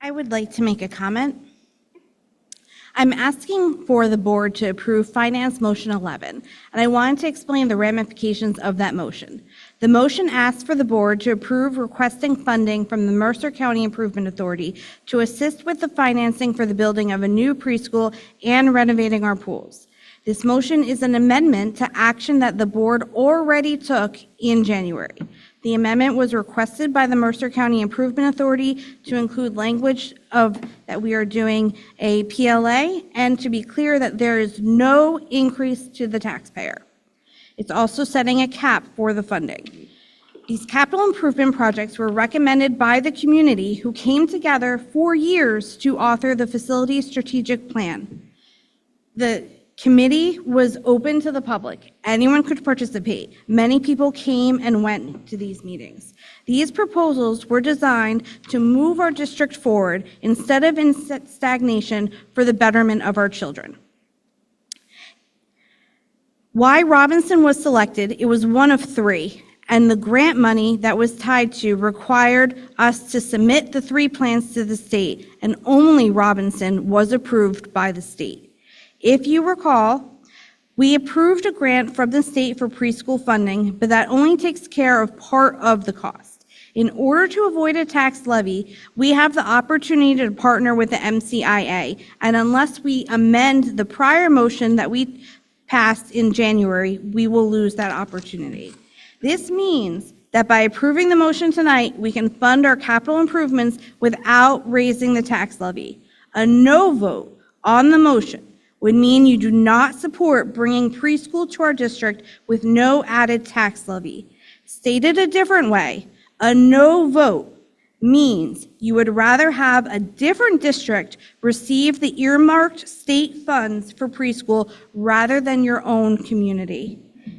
I would like to make a comment. I'm asking for the board to approve Finance Motion 11, and I wanted to explain the ramifications of that motion. The motion asks for the board to approve requesting funding from the Mercer County Improvement Authority to assist with the financing for the building of a new preschool and renovating our pools. This motion is an amendment to action that the board already took in January. The amendment was requested by the Mercer County Improvement Authority to include language that we are doing a PLA and to be clear that there is no increase to the taxpayer. It's also setting a cap for the funding. These capital improvement projects were recommended by the community who came together for years to author the facility strategic plan. The committee was open to the public. Anyone could participate. Many people came and went to these meetings. These proposals were designed to move our district forward instead of in stagnation for the betterment of our children. Why Robinson was selected, it was one of three, and the grant money that was tied to required us to submit the 3 plans to the state, and only Robinson was approved by the state. If you recall, we approved a grant from the state for preschool funding, but that only takes care of part of the cost. In order to avoid a tax levy, we have the opportunity to partner with the MCIA, and unless we amend the prior motion that we passed in January, we will lose that opportunity. This means that by approving the motion tonight, we can fund our capital improvements without raising the tax levy. A no vote on the motion would mean you do not support bringing preschool to our district with no added tax levy. Stated a different way, a no vote means you would rather have a different district receive the earmarked state funds for preschool rather than your own community.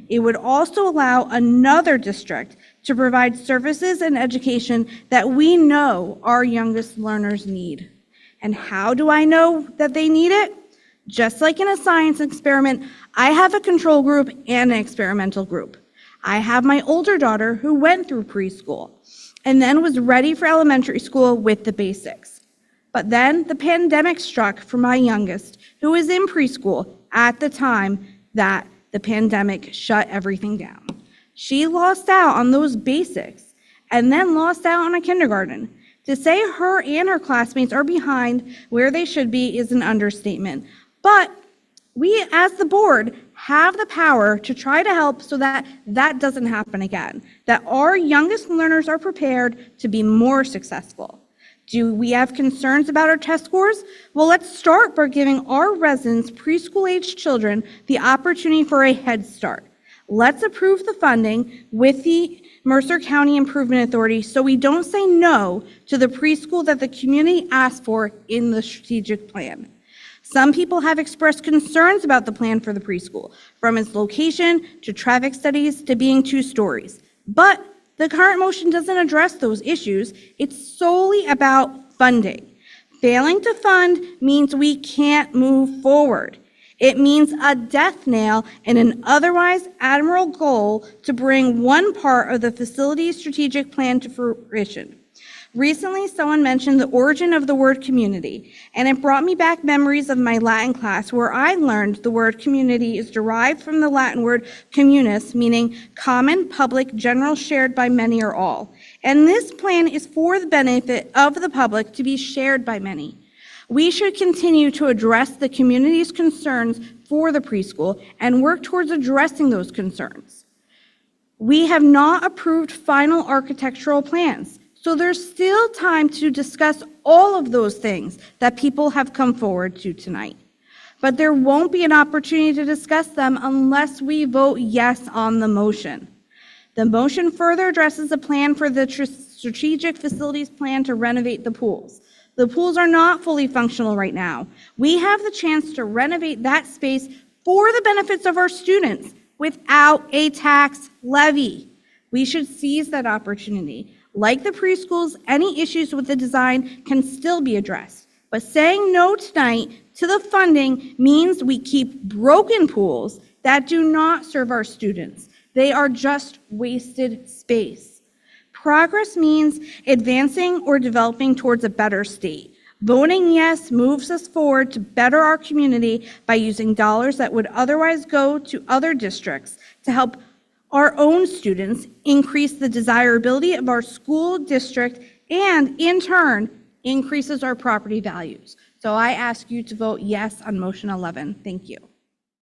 It would also allow another district to provide services and education that we know our youngest learners need. And how do I know that they need it? Just like in a science experiment, I have a control group and an experimental group. I have my older daughter who went through preschool and then was ready for elementary school with the basics. But then the pandemic struck for my youngest, who was in preschool at the time that the pandemic shut everything down. She lost out on those basics and then lost out on a kindergarten. To say her and her classmates are behind where they should be is an understatement. But we, as the board, have the power to try to help so that that doesn't happen again, that our youngest learners are prepared to be more successful. Do we have concerns about our test scores? Well, let's start by giving our residents, preschool-aged children, the opportunity for a head start. Let's approve the funding with the Mercer County Improvement Authority so we don't say no to the preschool that the community asked for in the strategic plan. Some people have expressed concerns about the plan for the preschool, from its location to traffic studies to being 2 stories. But the current motion doesn't address those issues. It's solely about funding. Failing to fund means we can't move forward. It means a death nail in an otherwise admirable goal to bring one part of the facility strategic plan to fruition. Recently, someone mentioned the origin of the word community, and it brought me back memories of my Latin class where I learned the word community is derived from the Latin word communis, meaning common, public, general, shared by many or all. And this plan is for the benefit of the public to be shared by many. We should continue to address the community's concerns for the preschool and work towards addressing those concerns. We have not approved final architectural plans. So there's still time to discuss all of those things that people have come forward to tonight. But there won't be an opportunity to discuss them unless we vote yes on the motion. The motion further addresses a plan for the strategic facilities plan to renovate the pools. The pools are not fully functional right now. We have the chance to renovate that space for the benefits of our students without a tax levy. We should seize that opportunity. Like the preschools, any issues with the design can still be addressed. But saying no tonight to the funding means we keep broken pools that do not serve our students. They are just wasted space. Progress means advancing or developing towards a better state. Voting yes moves us forward to better our community by using dollars that would otherwise go to other districts to help our own students, increase the desirability of our school district, and in turn, increases our property values. So I ask you to vote yes on motion 11. Thank you.